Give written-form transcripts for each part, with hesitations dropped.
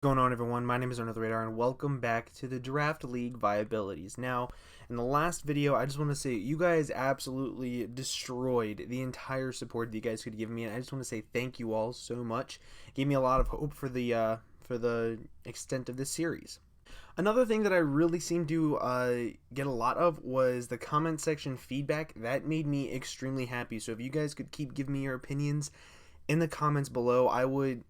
Going on, everyone? My name is Under the Radar, and welcome back to the Draft League Viabilities. Now, in the last video, I just want to say you guys absolutely destroyed the entire support that you guys could give me, and I just want to say thank you all so much. It gave me a lot of hope for the extent of this series. Another thing that I really seemed to get a lot of was the comment section feedback. That made me extremely happy. So if you guys could keep giving me your opinions in the comments below, I would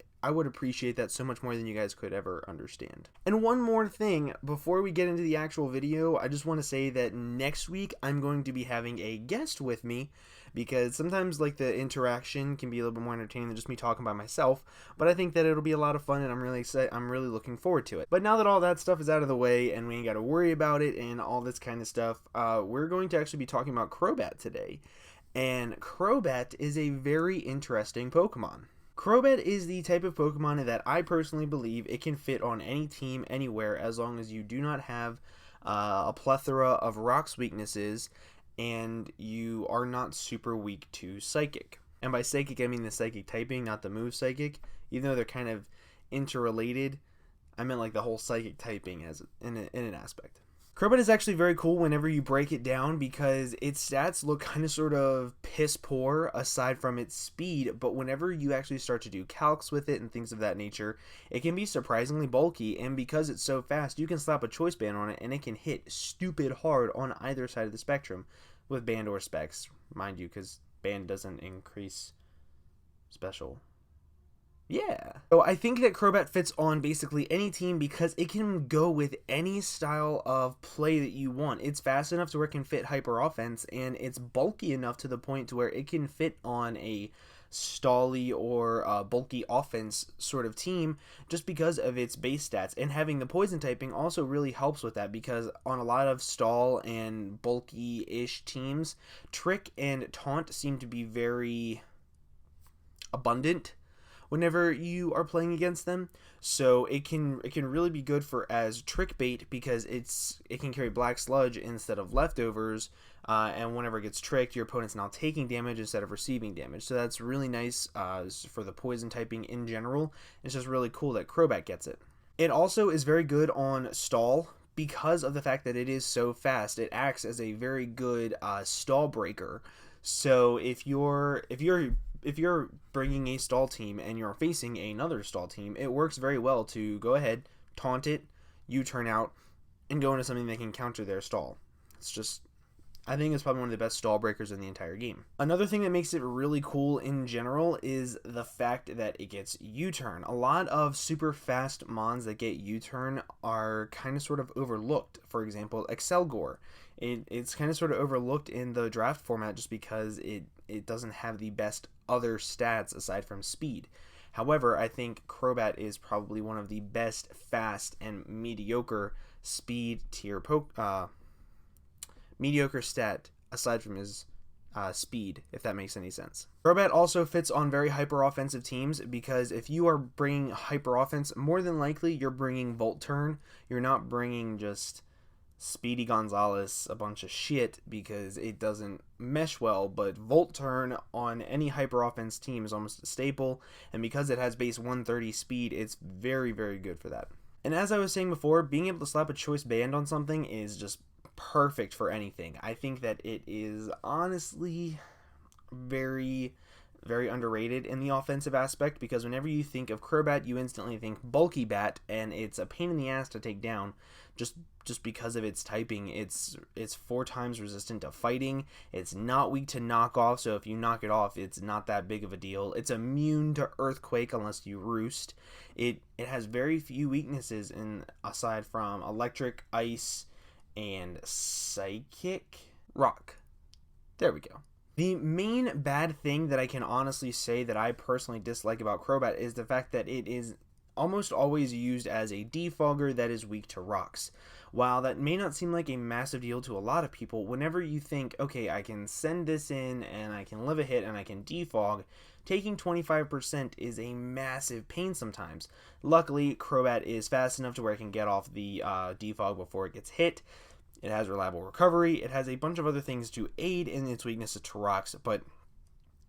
appreciate that so much more than you guys could ever understand. And one more thing, before we get into the actual video, I just want to say that next week I'm going to be having a guest with me, because sometimes like the interaction can be a little bit more entertaining than just me talking by myself, but I think that it'll be a lot of fun and I'm really excited. I'm really looking forward to it. But now that all that stuff is out of the way and we ain't got to worry about it and all this kind of stuff, we're going to actually be talking about Crobat today. And Crobat is a very interesting Pokemon. Crobat is the type of Pokemon that I personally believe it can fit on any team anywhere, as long as you do not have a plethora of rocks weaknesses and you are not super weak to Psychic. And by Psychic, I mean the Psychic typing, not the move Psychic. Even though they're kind of interrelated, I meant like the whole Psychic typing as in an aspect. Crobat is actually very cool whenever you break it down, because its stats look kind of sort of piss poor aside from its speed, but whenever you actually start to do calcs with it and things of that nature, it can be surprisingly bulky, and because it's so fast, you can slap a choice band on it and it can hit stupid hard on either side of the spectrum with band or specs, mind you, because band doesn't increase special. Yeah. So I think that Crobat fits on basically any team because it can go with any style of play that you want. It's fast enough to where it can fit hyper offense, and it's bulky enough to the point to where it can fit on a stally or bulky offense sort of team just because of its base stats. And having the poison typing also really helps with that, because on a lot of stall and bulky-ish teams, Trick and Taunt seem to be very abundant whenever you are playing against them. So it can really be good for as trick bait, because it can carry Black Sludge instead of leftovers, and whenever it gets tricked, your opponent's now taking damage instead of receiving damage. So that's really nice for the poison typing in general. It's just really cool that Crobat gets it. It also is very good on stall, because of the fact that it is so fast. It acts as a very good stall breaker. So if you're bringing a stall team and you're facing another stall team, it works very well to go ahead, taunt it, U-turn out, and go into something that can counter their stall. I think it's probably one of the best stall breakers in the entire game. Another thing that makes it really cool in general is the fact that it gets U-turn. A lot of super fast mons that get U-turn are kind of sort of overlooked. For example, Excelgor. It's kind of sort of overlooked in the draft format just because it doesn't have the best other stats aside from speed. However, I think Crobat is probably one of the best fast and mediocre speed tier mediocre stat aside from his speed, if that makes any sense. Crobat also fits on very hyper offensive teams, because if you are bringing hyper offense, more than likely you're bringing Volt Turn. You're not bringing just Speedy Gonzalez a bunch of shit, because it doesn't mesh well. But Volt Turn on any hyper offense team is almost a staple, and because it has base 130 speed, it's very, very good for that. And as I was saying before, being able to slap a choice band on something is just perfect for anything. I think that it is honestly very, very underrated in the offensive aspect, because whenever you think of Crobat, you instantly think bulky bat, and it's a pain in the ass to take down just because of its typing. It's 4 times resistant to fighting. It's not weak to knockoff, so if you knock it off, it's not that big of a deal. It's immune to earthquake unless you roost. It has very few weaknesses aside from electric, ice, and psychic. Rock. There we go. The main bad thing that I can honestly say that I personally dislike about Crobat is the fact that it is almost always used as a defogger that is weak to rocks. While that may not seem like a massive deal to a lot of people, whenever you think, okay, I can send this in and I can live a hit and I can defog, taking 25% is a massive pain sometimes. Luckily, Crobat is fast enough to where it can get off the defog before it gets hit. It has reliable recovery. It has a bunch of other things to aid in its weaknesses to rocks, but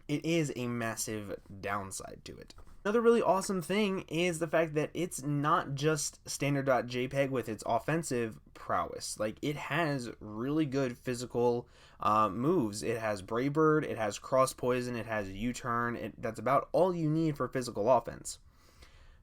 it is a massive downside to it. Another really awesome thing is the fact that it's not just standard.jpg with its offensive prowess. Like, it has really good physical moves. It has Brave Bird, it has Cross Poison, it has U-Turn. That's about all you need for physical offense.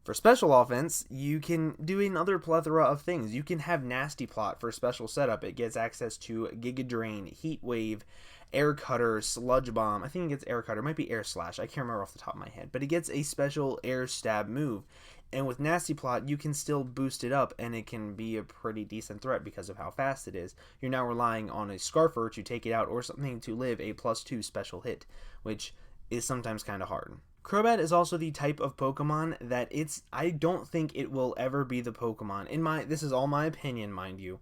For special offense, you can do another plethora of things. You can have Nasty Plot for special setup. It gets access to Giga Drain, Heat Wave, Air Cutter, Sludge Bomb. I think it gets Air Cutter. It might be Air Slash. I can't remember off the top of my head. But it gets a special Air Stab move. And with Nasty Plot, you can still boost it up, and it can be a pretty decent threat because of how fast it is. You're now relying on a Scarfer to take it out or something to live a +2 special hit, which is sometimes kind of hard. Crobat is also the type of Pokemon that I don't think it will ever be the Pokemon, this is all my opinion, mind you,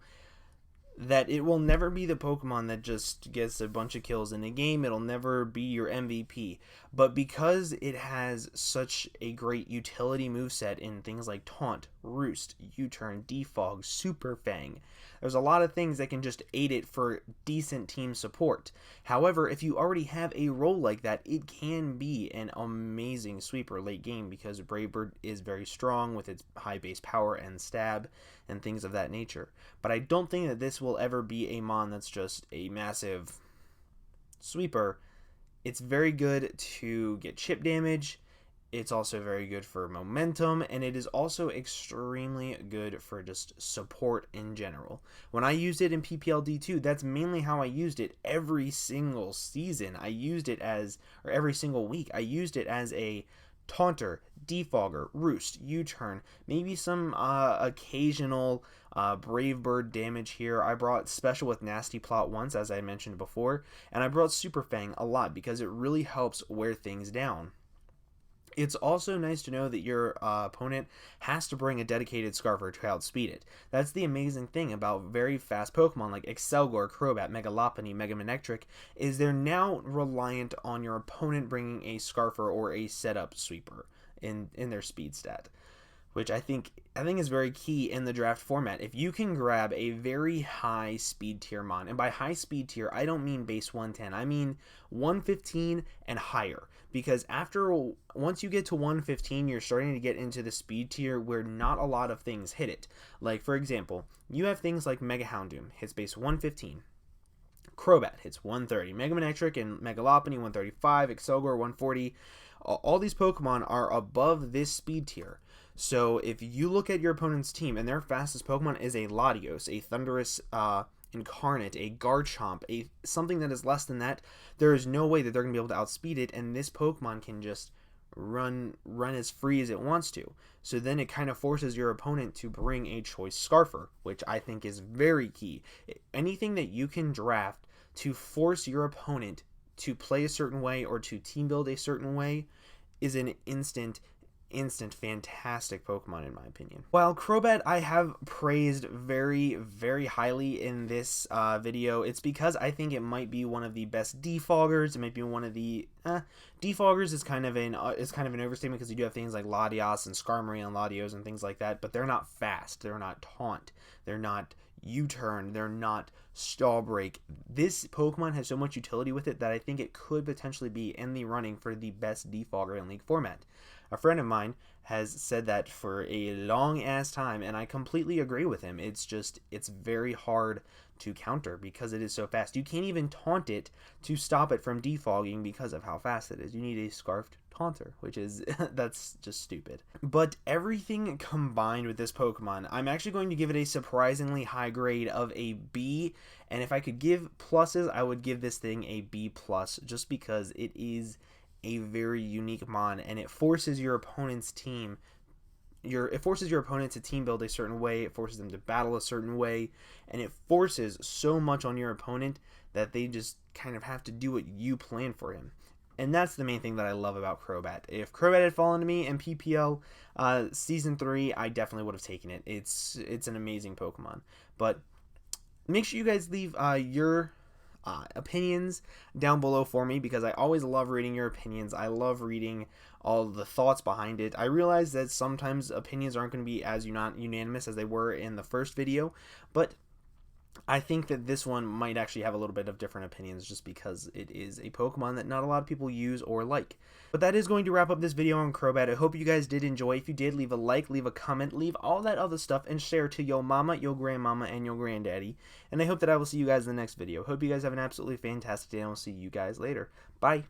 that it will never be the Pokemon that just gets a bunch of kills in a game. It'll never be your MVP. But because it has such a great utility moveset in things like Taunt, Roost, U-Turn, Defog, Super Fang, there's a lot of things that can just aid it for decent team support. However, if you already have a role like that, it can be an amazing sweeper late game because Brave Bird is very strong with its high base power and stab and things of that nature. But I don't think that this will ever be a mon that's just a massive sweeper. It's very good to get chip damage. It's also very good for momentum, and it is also extremely good for just support in general. When I used it in PPLD2, that's mainly how I used it every single season. I used it or every single week, I used it as a Taunter, Defogger, Roost, U-Turn, maybe some occasional Brave Bird damage here. I brought Special with Nasty Plot once, as I mentioned before, and I brought Super Fang a lot because it really helps wear things down. It's also nice to know that your opponent has to bring a dedicated Scarfer to outspeed it. That's the amazing thing about very fast Pokemon like Excelgor, Crobat, Mega Lopunny, Mega Manectric, is they're now reliant on your opponent bringing a Scarfer or a setup sweeper in their speed stat, which I think is very key in the draft format. If you can grab a very high speed tier mon, and by high speed tier, I don't mean base 110, I mean 115 and higher, because once you get to 115, you're starting to get into the speed tier where not a lot of things hit it. Like, for example, you have things like Mega Houndoom, hits base 115. Crobat hits 130. Mega Manectric and Mega Lopunny 135. Excelgor 140. All these Pokemon are above this speed tier. So if you look at your opponent's team and their fastest Pokemon is a Latios, a Thunderous Incarnate, a Garchomp, something that is less than that, there is no way that they're going to be able to outspeed it, and this Pokemon can just run as free as it wants to. So then it kind of forces your opponent to bring a choice Scarfer, which I think is very key. Anything that you can draft to force your opponent to play a certain way or to team build a certain way is an instant fantastic Pokemon in my opinion. While Crobat I have praised very, very highly in this video, it's because I think it might be one of the best defoggers. It might be one of the defoggers is kind of an overstatement because you do have things like Latios and Skarmory and Latios and things like that, but they're not fast, they're not Taunt, they're not U-Turn, they're not Stall Break. This Pokemon has so much utility with it that I think it could potentially be in the running for the best defogger in League format. A friend of mine has said that for a long ass time, and I completely agree with him. It's very hard to counter because it is so fast. You can't even taunt it to stop it from defogging because of how fast it is. You need a Scarfed Taunter, which is, that's just stupid. But everything combined with this Pokemon, I'm actually going to give it a surprisingly high grade of a B, and if I could give pluses, I would give this thing a B+, just because it is a very unique mon, and it forces your opponent's team it forces your opponent to team build a certain way, it forces them to battle a certain way, and it forces so much on your opponent that they just kind of have to do what you plan for him. And that's the main thing that I love about Crobat. If Crobat had fallen to me in PPL Season 3, I definitely would have taken it. It's an amazing Pokemon. But make sure you guys leave your opinions down below for me, because I always love reading your opinions. I love reading all the thoughts behind it. I realize that sometimes opinions aren't going to be as unanimous as they were in the first video, but I think that this one might actually have a little bit of different opinions just because it is a Pokemon that not a lot of people use or like. But that is going to wrap up this video on Crobat. I hope you guys did enjoy. If you did, leave a like, leave a comment, leave all that other stuff, and share to your mama, your grandmama, and your granddaddy. And I hope that I will see you guys in the next video. Hope you guys have an absolutely fantastic day, and I will see you guys later. Bye.